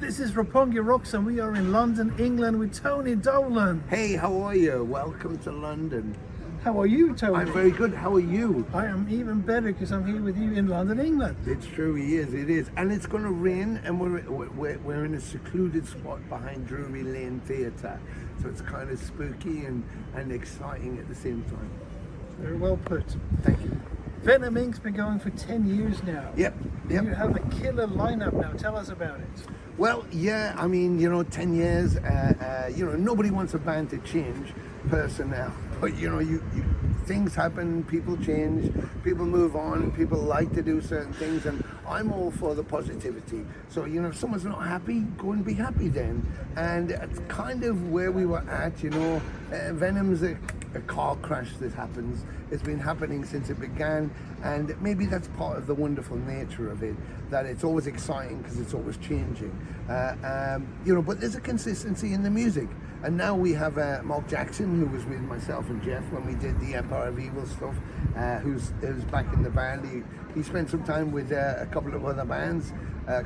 This is Roppongi Rocks and we are in London, England with Tony Dolan. Hey, how are you? Welcome to London. How are you, Tony? I'm very good. How are you? I am even better because I'm here with you in London, England. It's true, it is. And it's going to rain and we're in a secluded spot behind Drury Lane Theatre. So it's kind of spooky and exciting at the same time. Very well put. Thank you. Venom Inc's been going for 10 years now. Yep. You have a killer lineup now. Tell us about it. Well, yeah, I mean, 10 years, nobody wants a band to change personnel. But, things happen, people change, people move on, people like to do certain things, and I'm all for the positivity. So, if someone's not happy, go and be happy then. And it's kind of where we were at, Venom's a car crash that happens. It's been happening since it began, and maybe that's part of the wonderful nature of it, that it's always exciting because it's always changing. But there's a consistency in the music. And now we have Marc Jackson, who was with myself and Jeff when we did the Pire of Evil stuff, who's back in the band. He spent some time with a couple of other bands,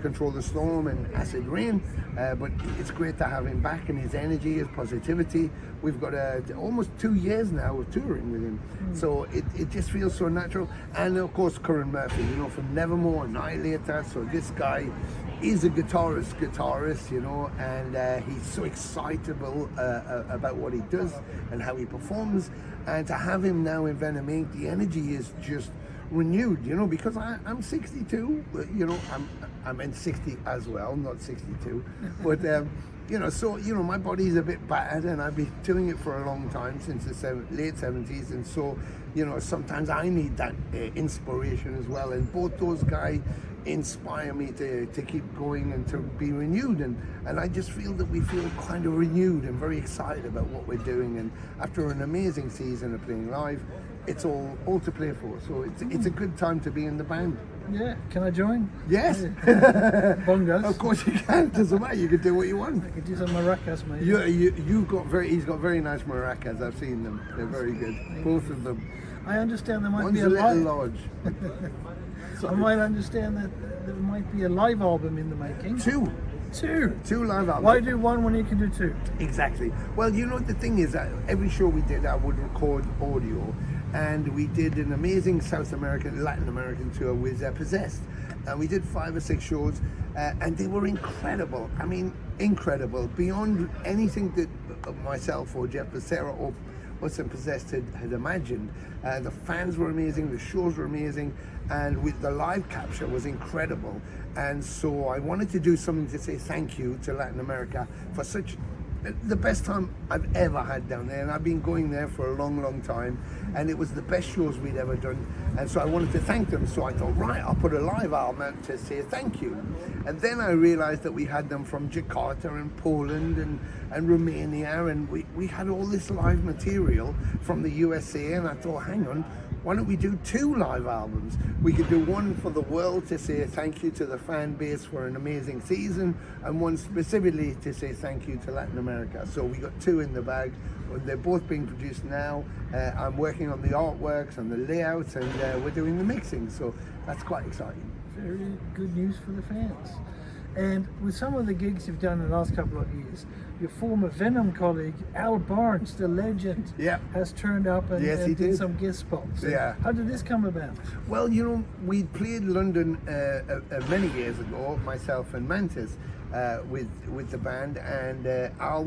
Control the Storm and Acid Rain, but it's great to have him back, and his energy, his positivity. We've got almost 2 years now of touring with him, so it just feels so natural. And of course Curran Murphy, from Nevermore, Annihilator. So this guy is a guitarist, and he's so excitable about what he does and how he performs. And to have him now in Venom Inc, the energy is just renewed, because I'm 62, I'm in 60 as well, not 62, but my body's a bit battered, and I've been doing it for a long time, since the late 70s, and so sometimes I need that inspiration as well, and both those guys inspire me to keep going and to be renewed, and I just feel that we feel kind of renewed and very excited about what we're doing. And after an amazing season of playing live, it's all to play for, so it's a good time to be in the band. Yeah, can I join? Yes. Bongos. Of course you can. Doesn't matter. You can do what you want. I could do some maracas, mate. He's got very nice maracas. I've seen them. They're very good. Both of them. I understand there might One's be a little large. I might understand that there might be a live album in the making. Two live albums. Why do one when you can do two? Exactly. Well, the thing is that every show we did, I would record audio, and we did an amazing South American, Latin American tour with Possessed. We did 5 or 6 shows, and they were incredible. I mean, incredible, beyond anything that myself or Jeff Becerra or us and Possessed had imagined. The fans were amazing, the shows were amazing, and with the live capture was incredible. And so I wanted to do something to say thank you to Latin America for the best time I've ever had down there, and I've been going there for a long time, and it was the best shows we'd ever done, and so I wanted to thank them. So I thought, right, I'll put a live album out to say thank you. And then I realized that we had them from Jakarta and Poland and Romania, and we had all this live material from the USA, and I thought, hang on, why don't we do 2 live albums? We could do one for the world to say thank you to the fan base for an amazing season, and one specifically to say thank you to Latin America. So we got 2 in the bag. They're both being produced now. I'm working on the artworks and the layouts, and we're doing the mixing. So that's quite exciting. Very good news for the fans. And with some of the gigs you've done in the last couple of years, your former Venom colleague, Al Barnes, the legend, has turned up and did some guest spots. Yeah. How did this come about? Well, we played London many years ago, myself and Mantis, with the band, and Al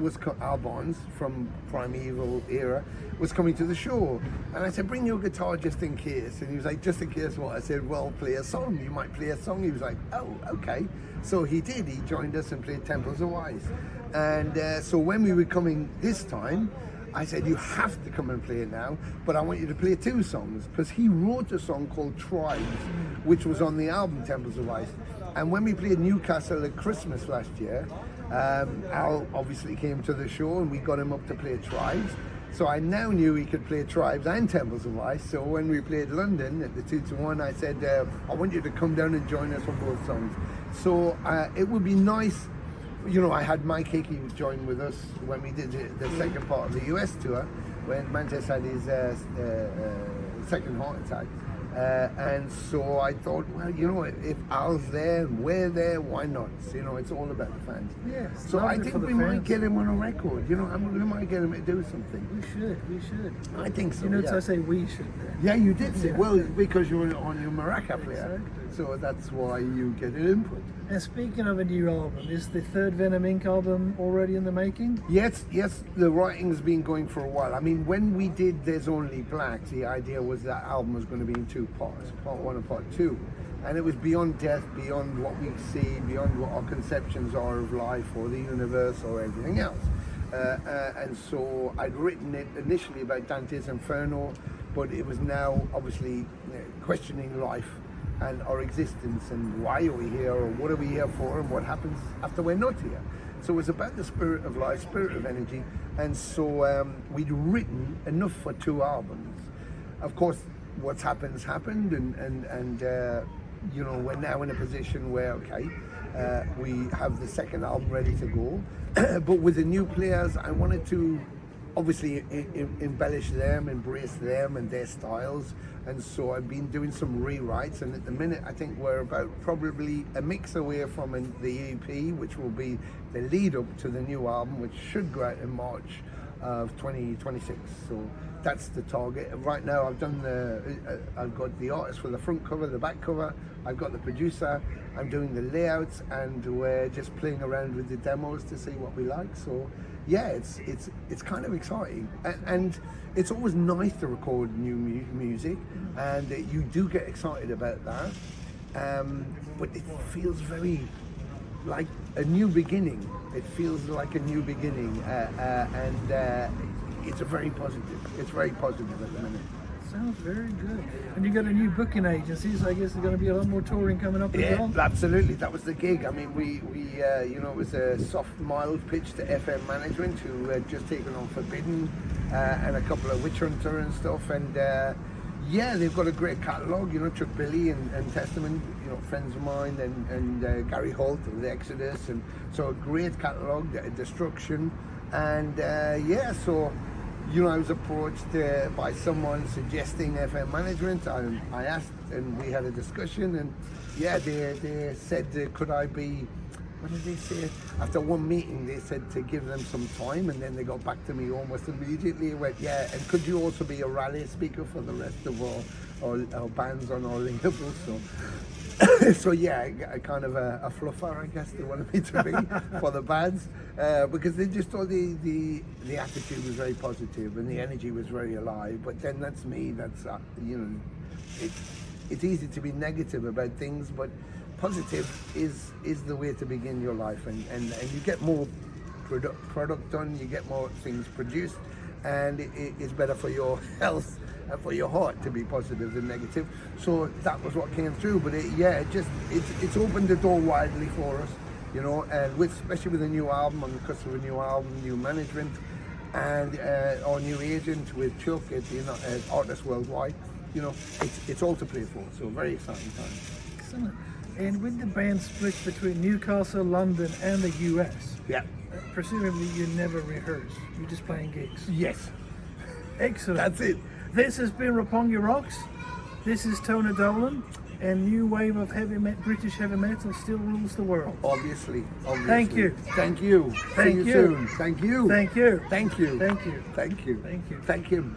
Barnes from Primeval era was coming to the show, and I said, bring your guitar just in case. And he was like, just in case what? I said, well, play a song. You might play a song. He was like, oh, okay. So he did. He joined us and played Temples of Ice. And so when we were coming this time, I said, you have to come and play it now, but I want you to play 2 songs, because he wrote a song called Tribes, which was on the album Temples of Ice. And when we played Newcastle at Christmas last year, Al obviously came to the show, and we got him up to play Tribes. So I now knew he could play Tribes and Temples of Ice. So when we played London at the 2-1, I said, I want you to come down and join us on both songs. So it would be nice. I had Mike Hickey join with us when we did the second part of the US tour, when Mantis had his second heart attack. And so I thought, well, you know, if Al's there and we're there, why not? You know, it's all about the fans. Yes. So I think we might get him on a record. You know, we might get him to do something. We should. I think so. You notice I say we should there. Yeah, you did say, well, because you're on your maraca player. Exactly. So that's why you get an input. And speaking of a new album, is the third Venom Inc. album already in the making? Yes, the writing's been going for a while. I mean, when we did There's Only Black, the idea was that album was going to be in 2 parts, part 1 and part 2. And it was beyond death, beyond what we see, beyond what our conceptions are of life or the universe or everything else. And so I'd written it initially about Dante's Inferno, but it was now obviously questioning life and our existence and why are we here or what are we here for and what happens after we're not here. So it was about the spirit of life, spirit of energy, and so we'd written enough for 2 albums. Of course, what's happened, and you know, we're now in a position where, okay, we have the second album ready to go, but with the new players, I wanted to obviously embellish them, embrace them and their styles, and so I've been doing some rewrites, and at the minute I think we're about probably a mix away from the EP, which will be the lead up to the new album, which should go out in March of 2026. So that's the target. Right now I've got the artist for the front cover, the back cover, I've got the producer, I'm doing the layouts, and we're just playing around with the demos to see what we like. So yeah, it's kind of exciting, and it's always nice to record new music, and you do get excited about that, but it feels very like a new beginning. It feels like a new beginning, and it's very positive. It's very positive at the minute. Sounds very good. And you got a new booking agency, so I guess there's going to be a lot more touring coming up as well. Yeah, absolutely. That was the gig. I mean, we you know, it was a soft, mild pitch to FM Management, who had just taken on Forbidden and a couple of Witch Hunter and stuff. And yeah, they've got a great catalogue. You know, Chuck Billy and Testament, you know, friends of mine, and Gary Holt of the Exodus, and so a great catalogue, Destruction, and yeah, so. You know, I was approached by someone suggesting FM Management. I asked, and we had a discussion, and yeah, they said, could I be, what did they say? After one meeting, they said to give them some time, and then they got back to me almost immediately and went, yeah, and could you also be a rally speaker for the rest of our bands on our label? So yeah, kind of a fluffer, I guess they wanted me to be for the bands, because they just thought the attitude was very positive and the energy was very alive. But then that's me. That's you know, it's easy to be negative about things, but positive is the way to begin your life, and you get more product done, you get more things produced, and it's better for your health and for your heart to be positive than negative. So that was what came through. But it's opened the door widely for us, you know, and especially with a new album, on the cusp of a new album, new management, and our new agent with Chuck at Artists Worldwide. You know, it's all to play for. So very exciting time. Excellent. And with the band split between Newcastle, London, and the US, yeah, presumably you never rehearse. You're just playing gigs. Yes. Excellent. That's it. This has been Roppongi Rocks. This is Tony Dolan, and new wave of British heavy metal still rules the world. Obviously. Thank you. Thank you. Thank you. See you soon. Thank you. Thank you. Thank you. Thank you. Thank you. Thank you. Thank you.